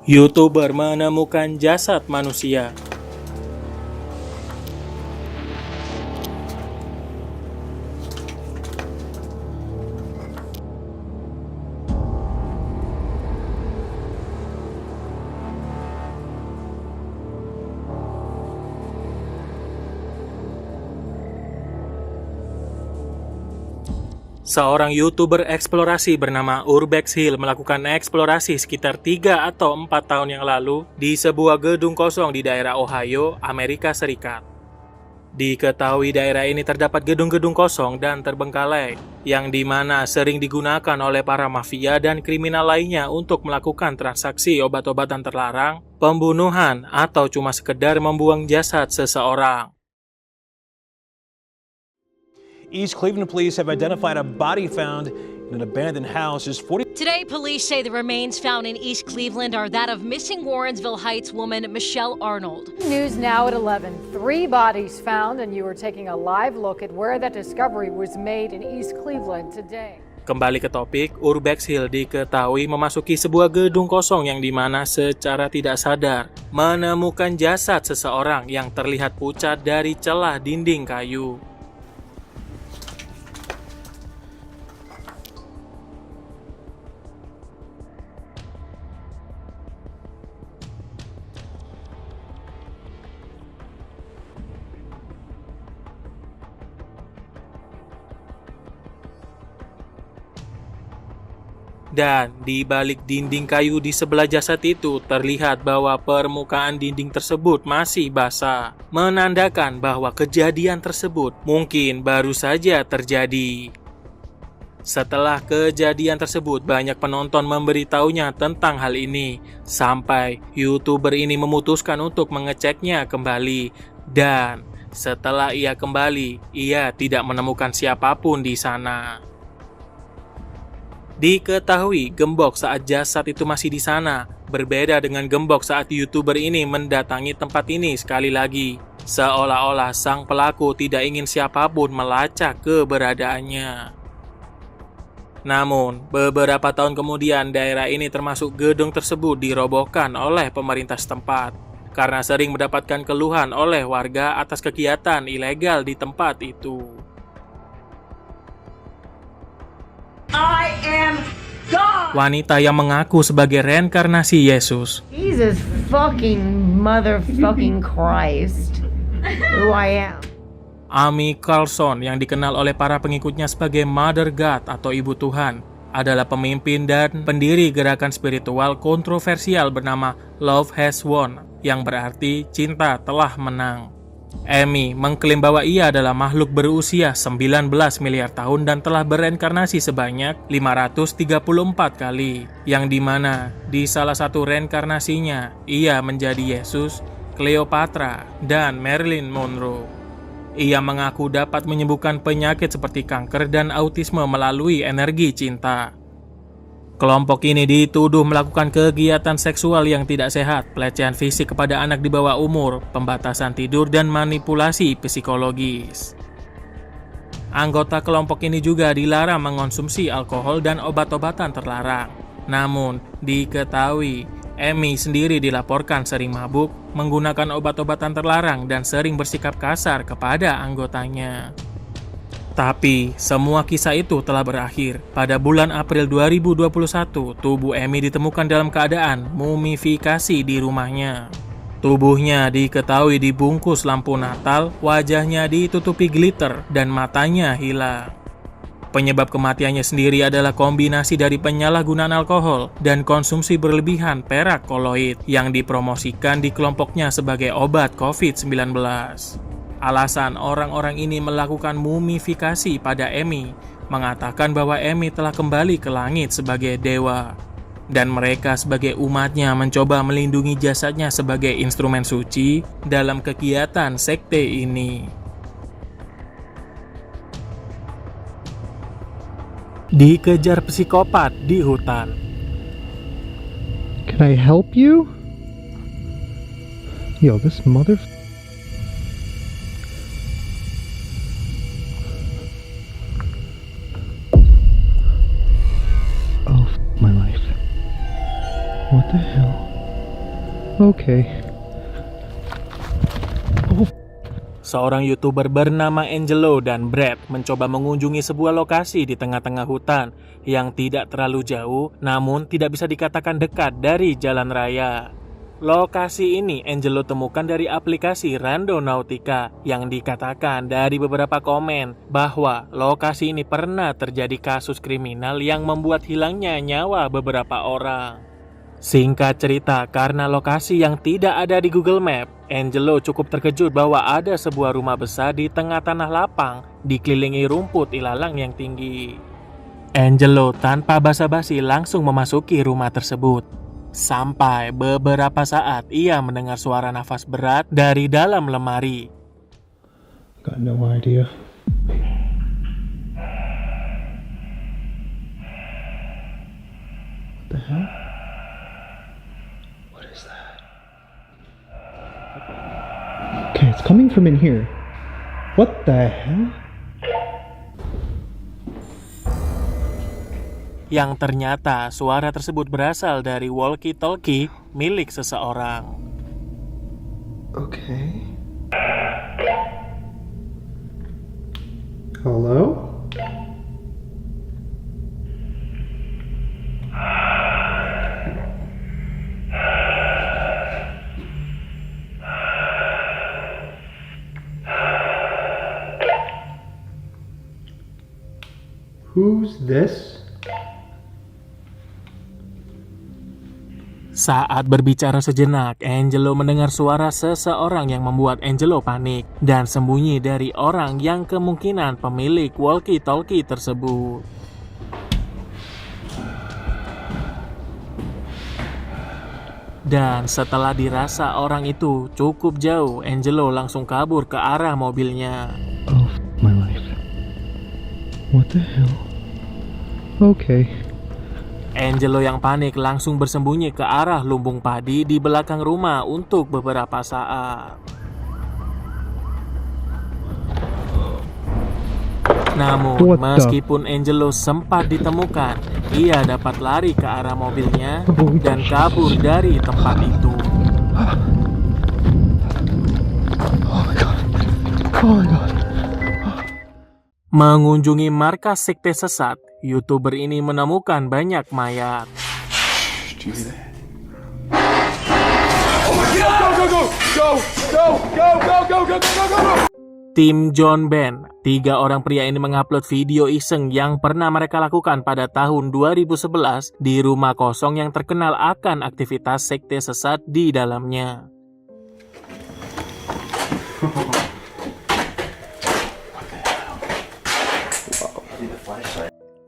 YouTuber menemukan jasad manusia. Seorang YouTuber eksplorasi bernama Urbex Hill melakukan eksplorasi sekitar 3 atau 4 tahun yang lalu di sebuah gedung kosong di daerah Ohio, Amerika Serikat. Diketahui daerah ini terdapat gedung-gedung kosong dan terbengkalai, yang dimana sering digunakan oleh para mafia dan kriminal lainnya untuk melakukan transaksi obat-obatan terlarang, pembunuhan, atau cuma sekedar membuang jasad seseorang. East Cleveland police have identified a body found in an abandoned house. Today, police say the remains found in East Cleveland are that of missing Warrensville Heights woman Michelle Arnold. News now at 11. 3 bodies found, and you are taking a live look at where that discovery was made in East Cleveland today. Kembali ke topik, Urbex Hill diketahui memasuki sebuah gedung kosong yang dimana secara tidak sadar menemukan jasad seseorang yang terlihat pucat dari celah dinding kayu. Dan di balik dinding kayu di sebelah jasad itu terlihat bahwa permukaan dinding tersebut masih basah, menandakan bahwa kejadian tersebut mungkin baru saja terjadi. Setelah kejadian tersebut, banyak penonton memberitahunya tentang hal ini, sampai YouTuber ini memutuskan untuk mengeceknya kembali. Dan setelah ia kembali, ia tidak menemukan siapapun di sana. Diketahui gembok saat jasad itu masih di sana, berbeda dengan gembok saat YouTuber ini mendatangi tempat ini sekali lagi. Seolah-olah sang pelaku tidak ingin siapapun melacak keberadaannya. Namun, beberapa tahun kemudian daerah ini termasuk gedung tersebut dirobohkan oleh pemerintah setempat karena sering mendapatkan keluhan oleh warga atas kegiatan ilegal di tempat itu. I am God. Wanita yang mengaku sebagai reinkarnasi Yesus. Jesus fucking motherfucking Christ. Who I am. Amy Carlson yang dikenal oleh para pengikutnya sebagai Mother God atau Ibu Tuhan adalah pemimpin dan pendiri gerakan spiritual kontroversial bernama Love Has Won yang berarti cinta telah menang. Amy mengklaim bahwa ia adalah makhluk berusia 19 miliar tahun dan telah bereinkarnasi sebanyak 534 kali, yang dimana di salah satu reinkarnasinya ia menjadi Yesus, Cleopatra, dan Marilyn Monroe. Ia mengaku dapat menyembuhkan penyakit seperti kanker dan autisme melalui energi cinta. Kelompok ini dituduh melakukan kegiatan seksual yang tidak sehat, pelecehan fisik kepada anak di bawah umur, pembatasan tidur, dan manipulasi psikologis. Anggota kelompok ini juga dilarang mengonsumsi alkohol dan obat-obatan terlarang. Namun, diketahui Amy sendiri dilaporkan sering mabuk, menggunakan obat-obatan terlarang, dan sering bersikap kasar kepada anggotanya. Tapi, semua kisah itu telah berakhir. Pada bulan April 2021, tubuh Amy ditemukan dalam keadaan mumifikasi di rumahnya. Tubuhnya diketahui dibungkus lampu Natal, wajahnya ditutupi glitter, dan matanya hilang. Penyebab kematiannya sendiri adalah kombinasi dari penyalahgunaan alkohol dan konsumsi berlebihan perak koloid yang dipromosikan di kelompoknya sebagai obat COVID-19. Alasan orang-orang ini melakukan mumifikasi pada Amy mengatakan bahwa Amy telah kembali ke langit sebagai dewa, dan mereka sebagai umatnya mencoba melindungi jasadnya sebagai instrumen suci dalam kegiatan sekte ini. Dikejar psikopat di hutan. Can I help you? Yo, this mother... Oh, my life. What the hell? Okay. Seorang YouTuber bernama Angelo dan Brad mencoba mengunjungi sebuah lokasi di tengah-tengah hutan yang tidak terlalu jauh, namun tidak bisa dikatakan dekat dari jalan raya. Lokasi ini Angelo temukan dari aplikasi Randonautica yang dikatakan dari beberapa komen bahwa lokasi ini pernah terjadi kasus kriminal yang membuat hilangnya nyawa beberapa orang. Singkat cerita, karena lokasi yang tidak ada di Google Map, Angelo cukup terkejut bahwa ada sebuah rumah besar di tengah tanah lapang dikelilingi rumput ilalang yang tinggi. Angelo tanpa basa-basi langsung memasuki rumah tersebut. Sampai beberapa saat ia mendengar suara nafas berat dari dalam lemari. Got no idea. What the hell? What is that? Okay, it's coming from in here. What the hell? Yang ternyata suara tersebut berasal dari walkie-talkie milik seseorang. Okay. Hello? Who's this? Saat berbicara sejenak, Angelo mendengar suara seseorang yang membuat Angelo panik dan sembunyi dari orang yang kemungkinan pemilik walkie-talkie tersebut. Dan setelah dirasa orang itu cukup jauh, Angelo langsung kabur ke arah mobilnya. Oh, my life. What the hell? Okay. Angelo yang panik langsung bersembunyi ke arah lumbung padi di belakang rumah untuk beberapa saat. Namun, meskipun Angelo sempat ditemukan, ia dapat lari ke arah mobilnya dan kabur dari tempat itu. Oh my god. Oh my god. Mengunjungi markas sekte sesat, YouTuber ini menemukan banyak mayat. Tim John Band, 3 orang pria ini mengupload video iseng yang pernah mereka lakukan pada tahun 2011 di rumah kosong yang terkenal akan aktivitas sekte sesat di dalamnya.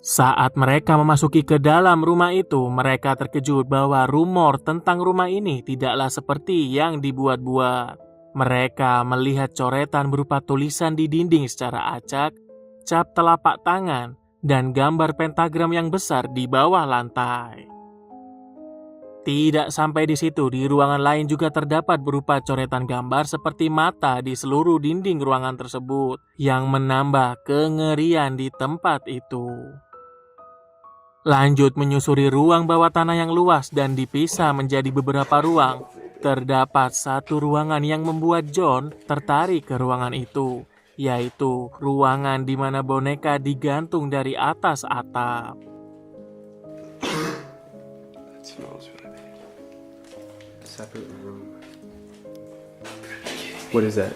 Saat mereka memasuki ke dalam rumah itu, mereka terkejut bahwa rumor tentang rumah ini tidaklah seperti yang dibuat-buat. Mereka melihat coretan berupa tulisan di dinding secara acak, cap telapak tangan, dan gambar pentagram yang besar di bawah lantai. Tidak sampai di situ, di ruangan lain juga terdapat berupa coretan gambar seperti mata di seluruh dinding ruangan tersebut, yang menambah kengerian di tempat itu. Lanjut menyusuri ruang bawah tanah yang luas dan dipisah menjadi beberapa ruang. Terdapat satu ruangan yang membuat John tertarik ke ruangan itu, yaitu ruangan di mana boneka digantung dari atas atap. Separate room. What is that?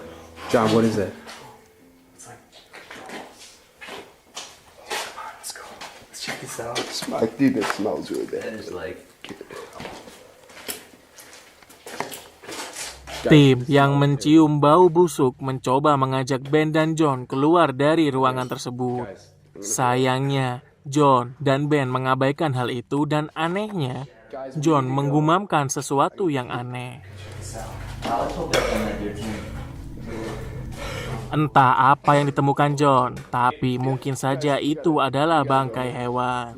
John, what is that? I think it smells really bad. Tim yang mencium bau busuk mencoba mengajak Ben dan John keluar dari ruangan tersebut. Sayangnya, John dan Ben mengabaikan hal itu dan anehnya, John menggumamkan sesuatu yang aneh. Entah apa yang ditemukan John, tapi mungkin saja itu adalah bangkai hewan.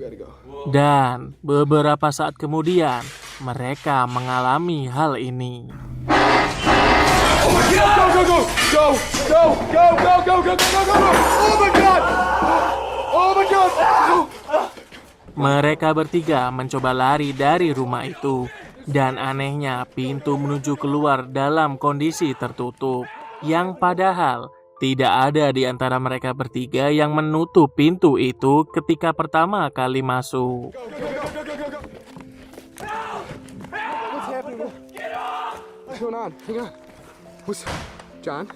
Dan beberapa saat kemudian, mereka mengalami hal ini. Mereka bertiga mencoba lari dari rumah itu, Dan anehnya, pintu menuju keluar dalam kondisi tertutup. Yang padahal tidak ada di antara mereka bertiga yang menutup pintu itu ketika pertama kali masuk. What's going on? Hang on. What's John?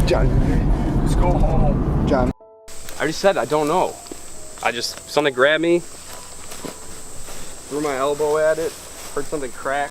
John, let's go home. John. I already said I don't know. Something grabbed me, threw my elbow at it, heard something crack.